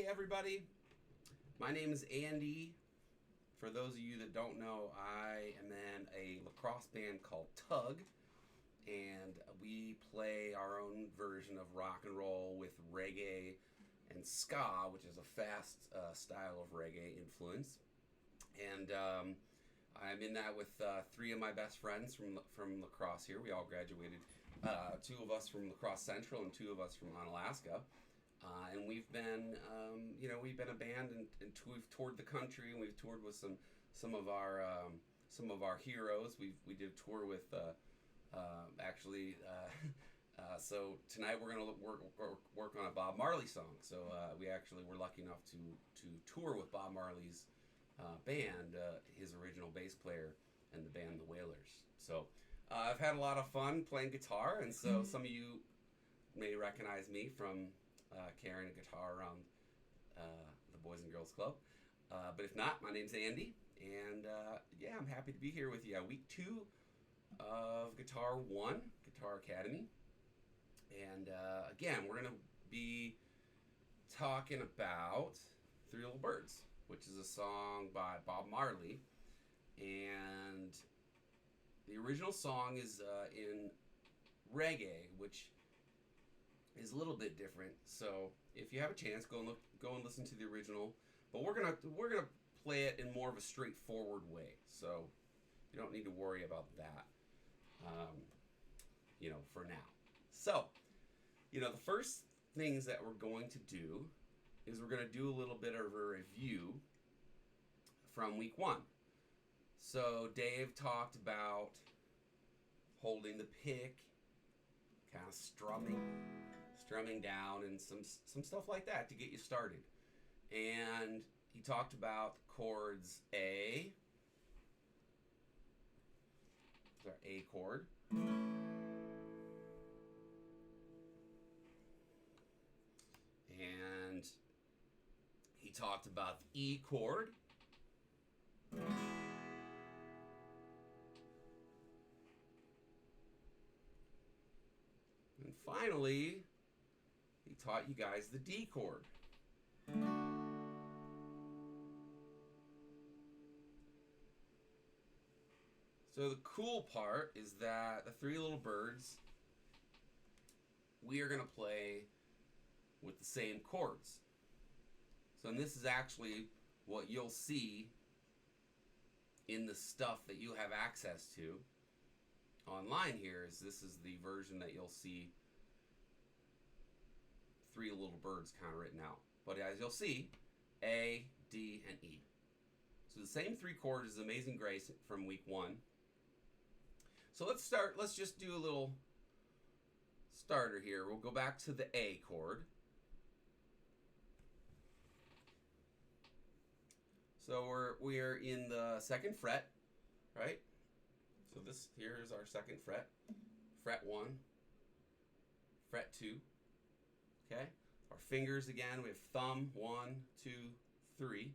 everybody. My name is Andy. For those of you that don't know, I am in a lacrosse band called Tug, and we play our own version of rock and roll with reggae and ska, which is a fast style of reggae influence. And I'm in that with three of my best friends from lacrosse here. We all graduated. Two of us from Lacrosse Central and two of us from Onalaska. And we've been a band, and we've toured the country, and we've toured with some of our heroes. We did a tour with so tonight we're gonna work on a Bob Marley song. So we actually were lucky enough to tour with Bob Marley's band, his original bass player, and the band The Wailers. So I've had a lot of fun playing guitar, and so some of you may recognize me from carrying a guitar around the Boys and Girls Club. But if not, my name's Andy, and I'm happy to be here with you. Week 2 of Guitar 1, Guitar Academy. And again, we're going to be talking about Three Little Birds, which is a song by Bob Marley. And the original song is in reggae, which is a little bit different. So if you have a chance, go and listen to the original. But we're gonna play it in more of a straightforward way. So you don't need to worry about that, for now. So, the first things that we're going to do is we're going to do a little bit of a review from week 1. So Dave talked about holding the pick, kind of strumming down, and some stuff like that to get you started. And he talked about chords A, our A chord, and he talked about the E chord, and finally he taught you guys the D chord. So the cool part is that the Three Little Birds, we are going to play with the same chords. So and this is actually what you'll see in the stuff that you have access to online here. This is the version that you'll see Three Little Birds kind of written out. But as you'll see, A, D, and E. So the same 3 chords as Amazing Grace from week 1. So let's just do a little starter here. We'll go back to the A chord. So we're in the 2nd fret, right? So this here is our 2nd fret. Fret 1, fret 2. Okay? Our fingers again, we have thumb 1, 2, 3.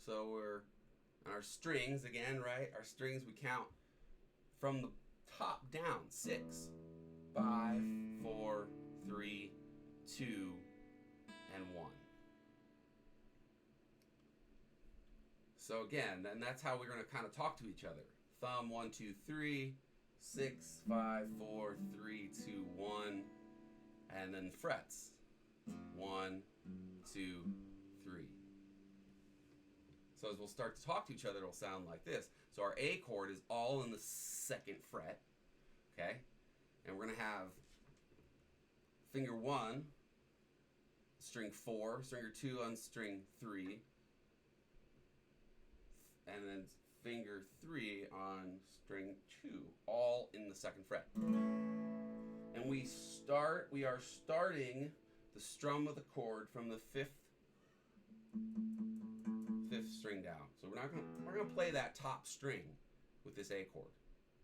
So we're on our strings again, right? Our strings we count from the top down. 6, 5, 4, 3, 2, and 1. So again, then that's how we're going to kind of talk to each other. Thumb 1, 2, 3, 6, 5, 4, 3, 2, 1, and then frets 1, 2, 3. So as we'll start to talk to each other, it'll sound like this. So our A chord is all in the 2nd fret, okay? And we're going to have finger 1, string 4, finger 2 on string 3, and then finger 3 on string 2, all in the 2nd fret. And we are starting the strum of the chord from the 5th string down. So we're gonna play that top string with this A chord,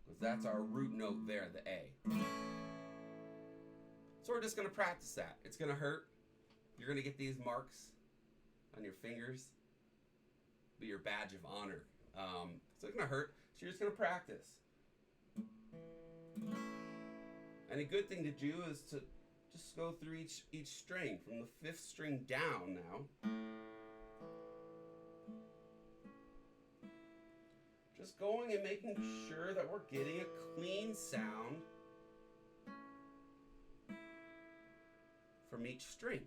because that's our root note there, the A. So we're just gonna practice that. It's gonna hurt. You're gonna get these marks on your fingers, be your badge of honor. So it's gonna hurt. So you're just gonna practice. And a good thing to do is to just go through each string from the 5th string down now. Just going and making sure that we're getting a clean sound from each string.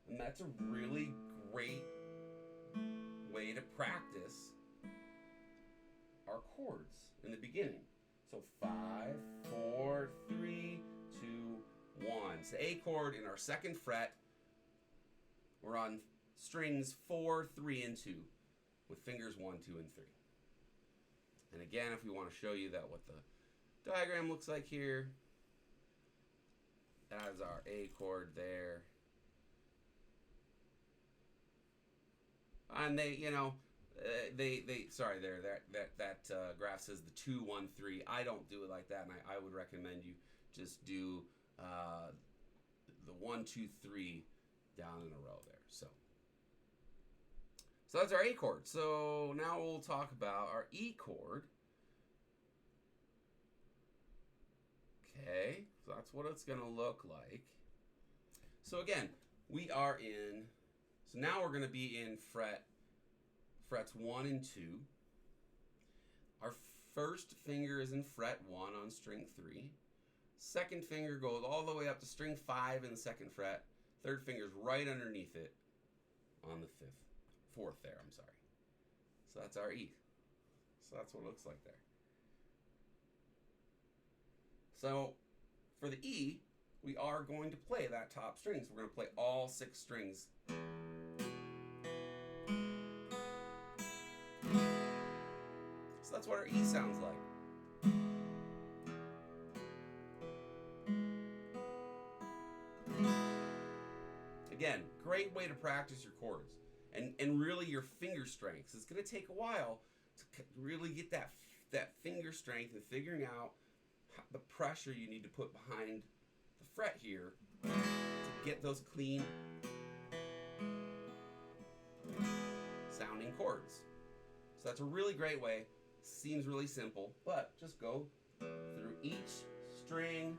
And that's a really great way to practice our chords in the beginning. So 5, 4, 3, 2, 1. It's the A chord in our 2nd fret. We're on strings 4, 3, and 2 with fingers 1, 2, and 3. And again, if we want to show you that what the diagram looks like here, that is our A chord there. And they, you know, sorry, that graph says the 2, 1, 3. I don't do it like that, and I would recommend you just do the 1, 2, 3 down in a row there. So that's our A chord. So now we'll talk about our E chord. Okay, so that's what it's going to look like. So again, we are in, so now we're going to be in frets 1 and 2. Our first finger is in fret 1 on string 3. Second finger goes all the way up to string 5 in the 2nd fret. Third finger's right underneath it on the 4th there, I'm sorry. So that's our E. So that's what it looks like there. So for the E, we are going to play that top string. So we're going to play all 6 strings. So that's what our E sounds like. Again, great way to practice your chords and really your finger strengths. It's going to take a while to really get that finger strength and figuring out the pressure you need to put behind the fret here to get those clean sounding chords. So that's a really great way. Seems really simple, but just go through each string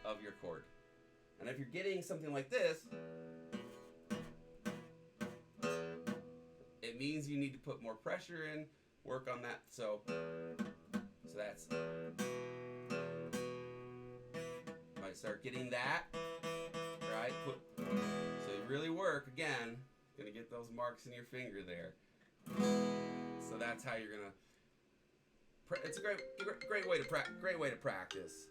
of your chord. And if you're getting something like this, it means you need to put more pressure in, work on that. So that's, might start getting that, right? So you really work, again, gonna get those marks in your finger there. So that's how you're gonna, it's a great way to practice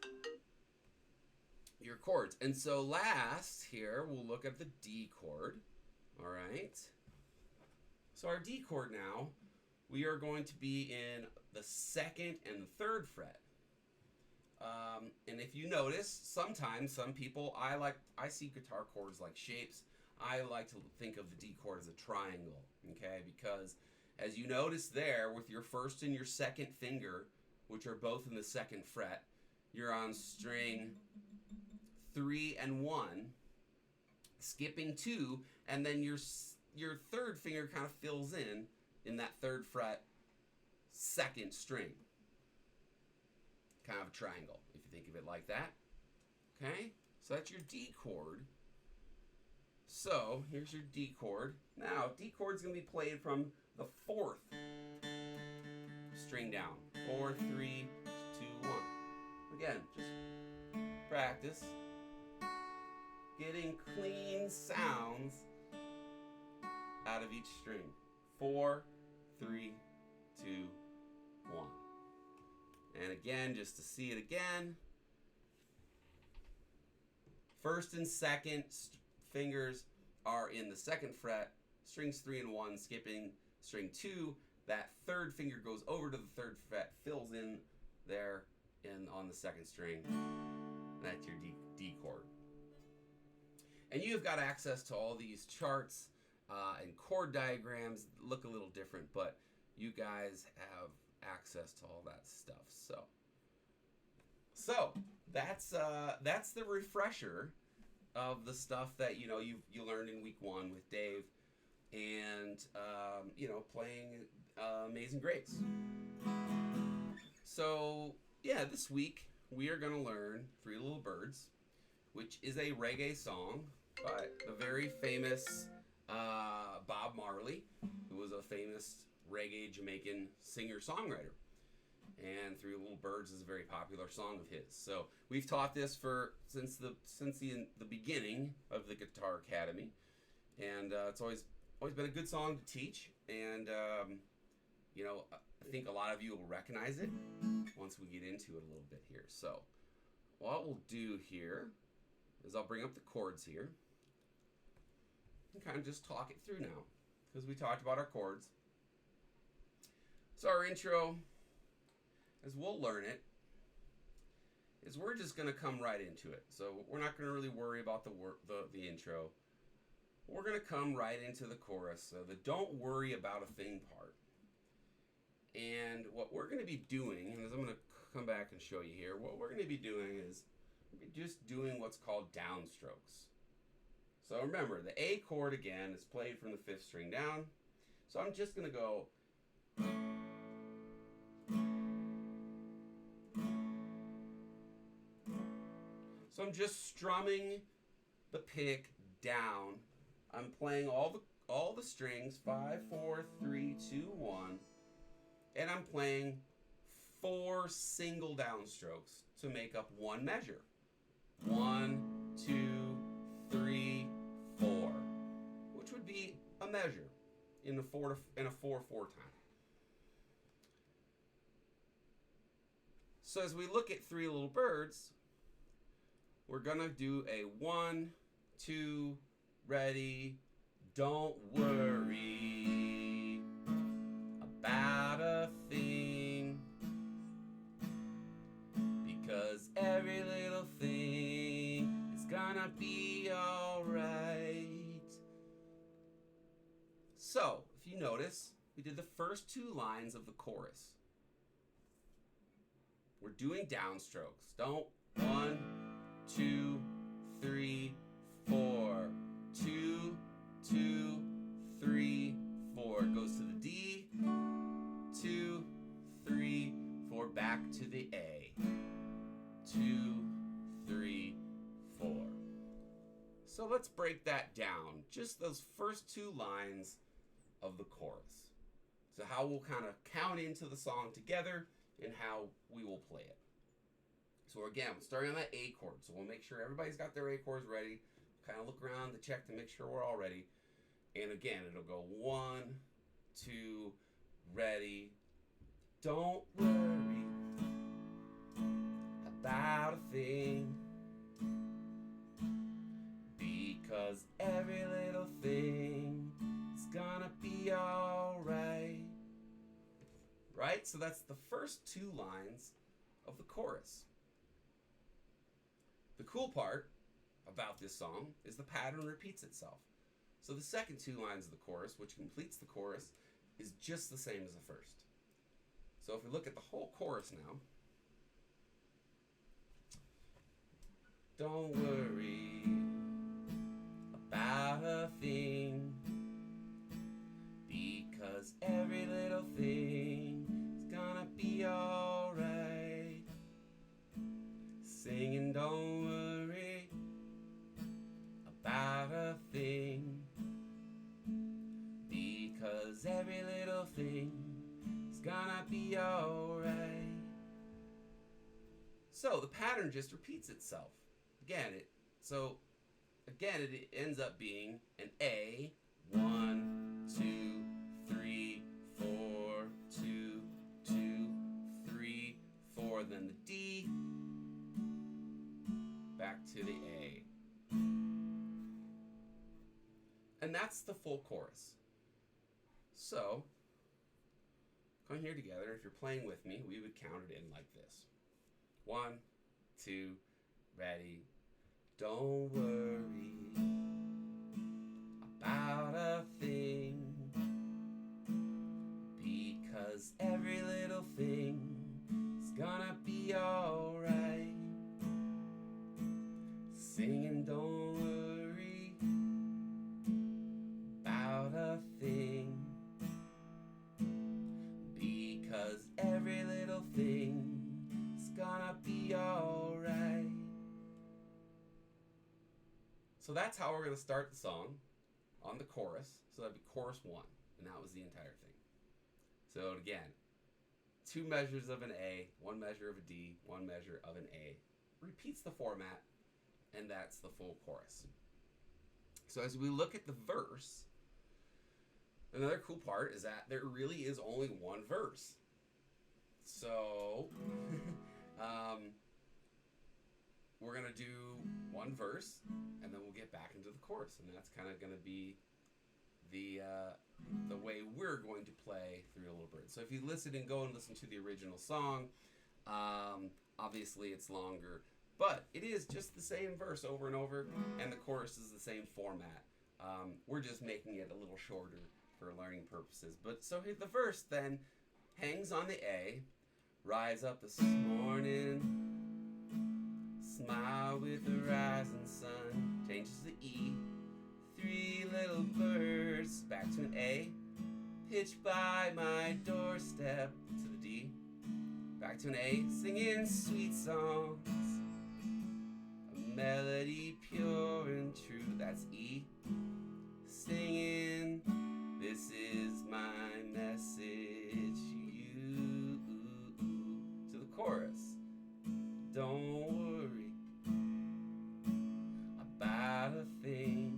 your chords. And so last here, we'll look at the D chord, all right? So our D chord now, we are going to be in the 2nd and 3rd fret. And if you notice, sometimes some people, I see guitar chords like shapes. I like to think of the D chord as a triangle, okay? Because as you notice there, with your 1st and your 2nd finger, which are both in the 2nd fret, you're on string 3 and 1, skipping 2, and then your 3rd finger kind of fills in that 3rd fret, 2nd string. Kind of a triangle, if you think of it like that. Okay? So that's your D chord. So here's your D chord. Now, D chord's going to be played from the 4th string down. 4, 3, 2, 1. Again, just practice getting clean sounds out of each string. 4, 3, 2, 1. And again, just to see it again, 1st and 2nd fingers are in the 2nd fret, strings 3 and 1, skipping string 2. That 3rd finger goes over to the 3rd fret, fills in there on the 2nd string. That's your D chord. And you've got access to all these charts and chord diagrams. Look a little different, but you guys have access to all that stuff. So that's the refresher of the stuff that you learned in week 1 with Dave, and playing Amazing Grace. So yeah, this week we are going to learn Three Little Birds, which is a reggae song by the very famous Bob Marley, who was a famous reggae Jamaican singer-songwriter. And Three Little Birds is a very popular song of his. So we've taught this since the beginning of the Guitar Academy, and it's always been a good song to teach. And I think a lot of you will recognize it once we get into it a little bit here. So what we'll do here is I'll bring up the chords here and kind of just talk it through now, because we talked about our chords. So our intro, as we'll learn it, is we're just going to come right into it. So we're not going to really worry about the intro. We're going to come right into the chorus, so the don't worry about a thing part. And what we're going to be doing, and as I'm going to come back and show you here, what we're going to be doing is just doing what's called downstrokes. So remember, the A chord again is played from the 5th string down. So I'm just going to go. So I'm just strumming the pick down. I'm playing all the strings, 5, 4, 3, 2, 1, and I'm playing 4 single downstrokes to make up one measure. 1, 2, 3, 4, which would be a measure in a 4/4 time. So as we look at Three Little Birds, we're gonna do a 1, 2, ready, don't worry about a thing, because every little thing is gonna be alright. So, if you notice, we did the first 2 lines of the chorus. We're doing downstrokes. Don't 1, 2, 3, 4. 2, 2, 3, 4. It goes to the D. 2, 3, 4. Back to the A. 2, 3, 4. So let's break that down. Just those first 2 lines of the chorus. So how we'll kind of count into the song together and how we will play it. So again, we're starting on that A chord. So we'll make sure everybody's got their A chords ready. Kind of look around to check to make sure we're all ready. And again, it'll go 1, 2, ready. Don't worry about a thing, because every little thing is gonna be alright. Right? So that's the first 2 lines of the chorus. The cool part about this song is the pattern repeats itself. So the second 2 lines of the chorus, which completes the chorus, is just the same as the first. So if we look at the whole chorus now, don't worry about a thing, because every little thing is gonna be alright. Singing don't worry about a thing, because every little thing is gonna be alright. So the pattern just repeats itself. Again, it ends up being an A, 1, 2, 3, 4, 2, 2, 3, 4, then the D, back to the A. And that's the full chorus. So, come here together. If you're playing with me, we would count it in like this. 1, 2, ready. Don't worry about a thing, because every little thing is gonna be alright. Singing don't worry about a thing, because every little thing is gonna be alright. So that's how we're going to start the song on the chorus. So that'd be chorus 1, and that was the entire thing. So again, 2 measures of an A, 1 measure of a D, 1 measure of an A. Repeats the format, and that's the full chorus. So as we look at the verse, another cool part is that there really is only 1 verse. So we're going to do 1 verse, and then we'll get back into the chorus, and that's kind of going to be the way we're going to play Three Little Birds. So if you listen and go and listen to the original song, obviously it's longer, but it is just the same verse over and over, and the chorus is the same format. We're just making it a little shorter for learning purposes. But so the verse then hangs on the A, rise up this morning, smile with the rising sun, changes to E, 3 little birds, back to an A, pitch by my doorstep, to the D, back to an A, singing sweet songs, a melody pure and true, that's E, singing, this is my message to you, to the chorus, don't worry about a thing,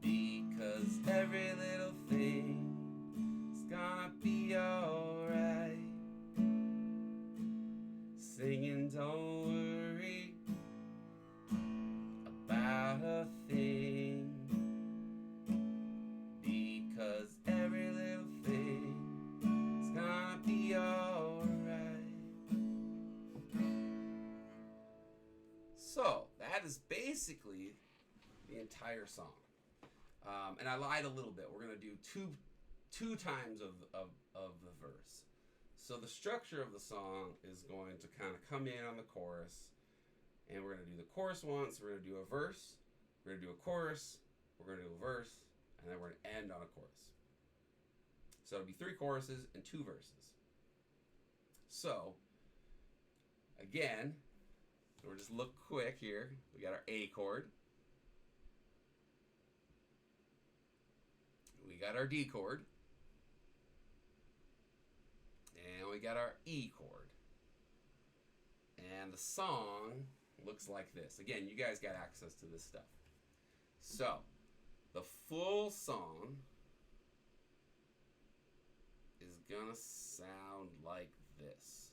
because every little thing is gonna be alright, singing don't worry about a thing, because every little thing is gonna be alright. So that is basically the entire song. And I lied a little bit. We're going to do two times of the verse. So the structure of the song is going to kind of come in on the chorus, and we're going to do the chorus once, we're going to do a verse, we're going to do a chorus, we're going to do a verse, and then we're going to end on a chorus. So it'll be 3 choruses and 2 verses. So, again, we'll just look quick here. We got our A chord. We got our D chord. And we got our E chord. And the song looks like this. Again, you guys got access to this stuff. So, the full song is gonna sound like this.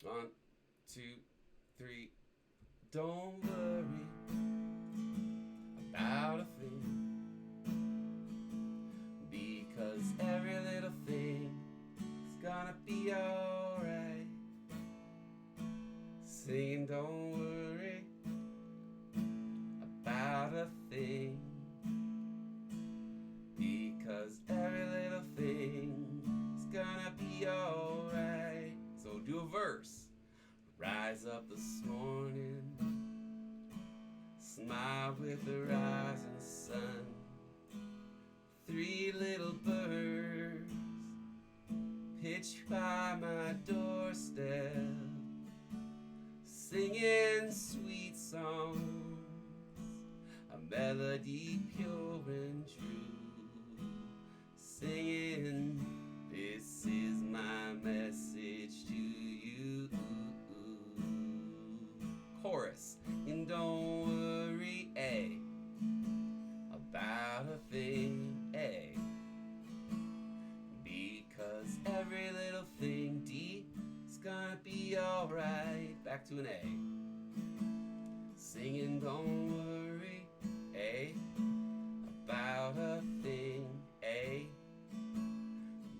1, 2, 3. Don't worry about a thing, because every little thing is gonna be alright. Singing don't worry about a thing, because every little thing is gonna be alright. So do a verse. Rise up this morning, smile with the rising sun, 3 little birds pitch by my doorstep, singing sweet songs, a melody pure and true, singing, this is my message to you. Chorus, and don't worry, A, about a thing, A, because every little thing, D, is gonna be alright. Back to an A, singing don't worry, A, about a thing, A,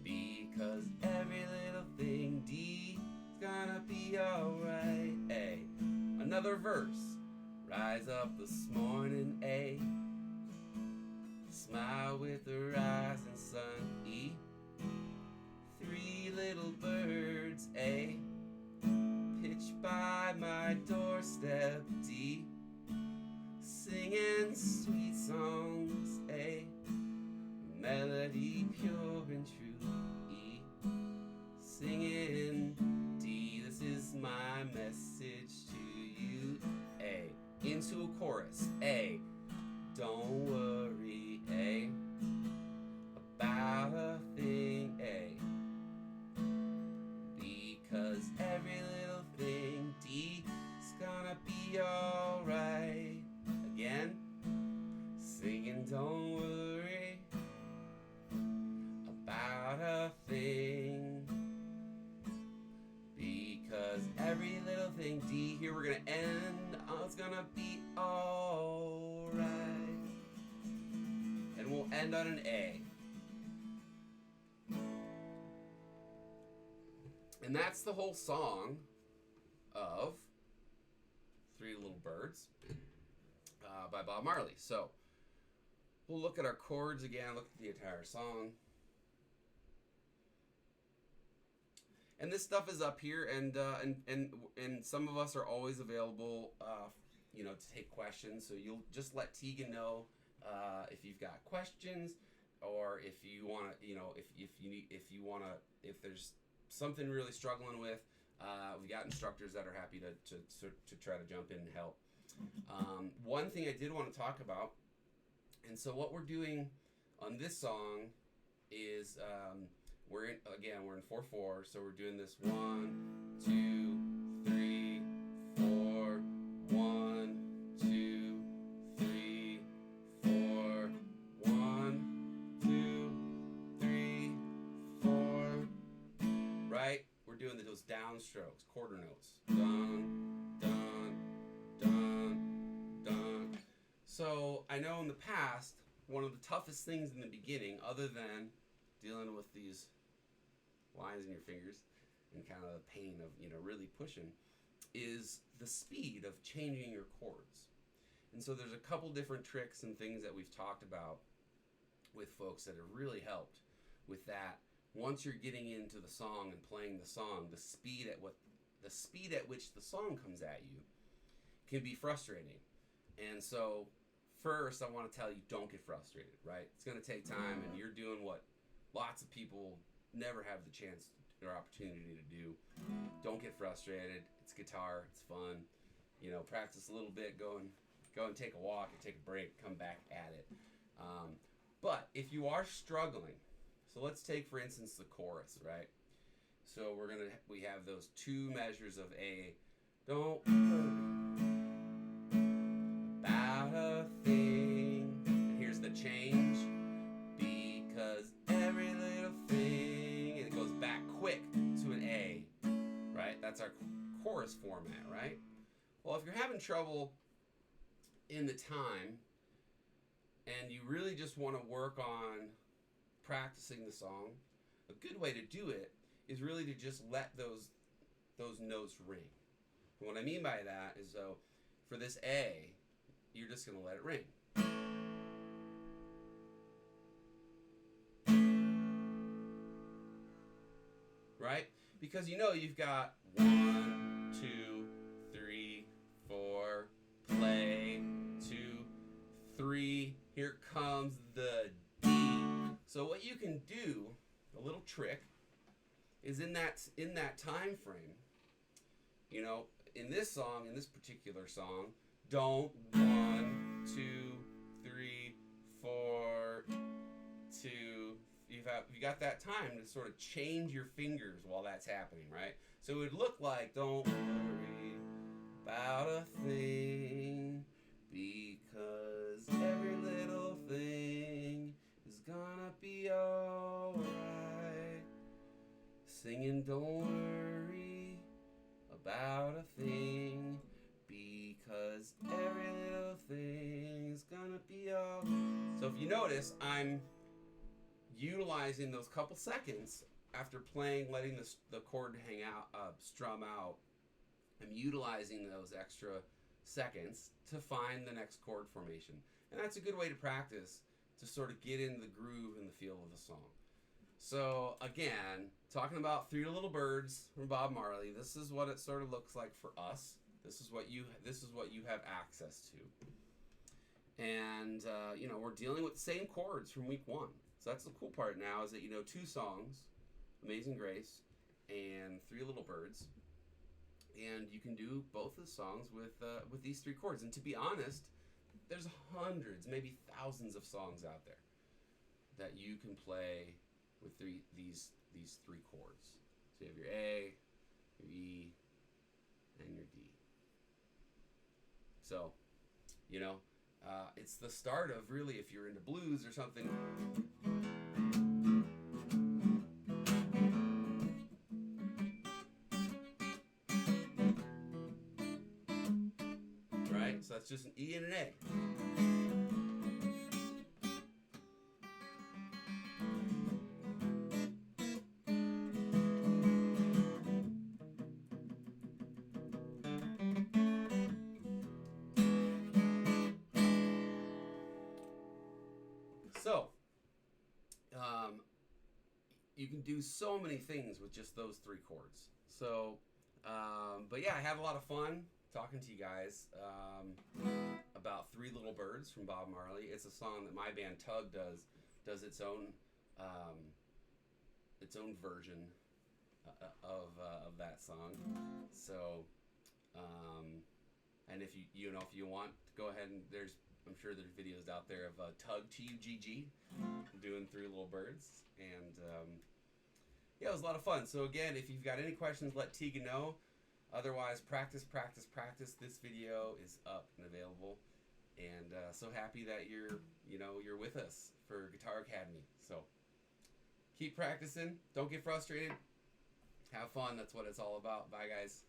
because every little thing, D, is gonna be alright, A. Another verse. Rise up this morning, A, smile with the rising sun, E, 3 little birds, A, pitch by my doorstep, D, singing sweet songs, A, melody pure and true, E, singing don't worry about a thing, because every little thing, D here we're gonna end, it's gonna be alright. And we'll end on an A. And that's the whole song of Three Little Birds by Bob Marley. So we'll look at our chords again, look at the entire song. And this stuff is up here, and some of us are always available, to take questions. So you'll just let Tegan know if you've got questions, or if you want to, if there's something really struggling with. We got instructors that are happy to try to jump in and help. One thing I did want to talk about, and so what we're doing on this song is we're in 4/4, so we're doing this 1, 2, 3, 4, 1, 2, 3, 4, 1, 2, 3, 4. Right? We're doing those downstrokes, quarter notes. Dun, dun, dun, dun. So I know in the past, one of the toughest things in the beginning, other than dealing with these lines in your fingers and kind of the pain of really pushing, is the speed of changing your chords. And so there's a couple different tricks and things that we've talked about with folks that have really helped with that. Once you're getting into the song and playing the song, the speed at which the song comes at you can be frustrating. And so first I want to tell you, don't get frustrated, right? It's going to take time, and you're doing what lots of people never have the chance or opportunity to do. Don't get frustrated. It's guitar. It's fun. Practice a little bit. Go and take a walk and take a break. Come back at it. But if you are struggling, so let's take for instance the chorus, right? So we have those two measures of A. Don't worry about a thing. And here's the change. Because every little thing, and it goes back quick to an A, right? That's our chorus format, right? Well, if you're having trouble in the time and you really just want to work on practicing the song, a good way to do it is really to just let those notes ring. And what I mean by that is, so for this A, you're just going to let it ring. Right? Because you've got 1, 2, 3, 4, play, 2, 3, here comes the D. So what you can do, a little trick, is in that time frame, in this song, in this particular song, don't 1, 2, 3, 4, 2. You got that time to sort of change your fingers while that's happening, right? So it would look like, don't worry about a thing, because every little thing is gonna be alright. Singing don't worry about a thing, because every little thing is gonna be alright. So if you notice, I'm utilizing those couple seconds after playing, letting the chord hang out, strum out. I'm utilizing those extra seconds to find the next chord formation. And that's a good way to practice, to sort of get in the groove and the feel of the song. So again, talking about Three Little Birds from Bob Marley, this is what it sort of looks like for us. This is what you have access to. And we're dealing with the same chords from week 1. So that's the cool part now, is that 2 songs, Amazing Grace and Three Little Birds, and you can do both of the songs with these 3 chords. And to be honest, there's hundreds, maybe thousands of songs out there that you can play with these 3 chords. So you have your A, your E, and your D. So, It's the start of, really, if you're into blues or something. Right? So that's just an E and an A. So, you can do so many things with just those 3 chords. So, but yeah, I had a lot of fun talking to you guys about Three Little Birds from Bob Marley. It's a song that my band Tug does its own version of that song. So, and if you want to go ahead, and I'm sure there's videos out there of Tug, Tugg, doing Three Little Birds, and yeah, it was a lot of fun. So again, if you've got any questions, let Tegan know. Otherwise, practice. This video is up and available, and so happy that you're with us for Guitar Academy. So keep practicing. Don't get frustrated. Have fun. That's what it's all about. Bye, guys.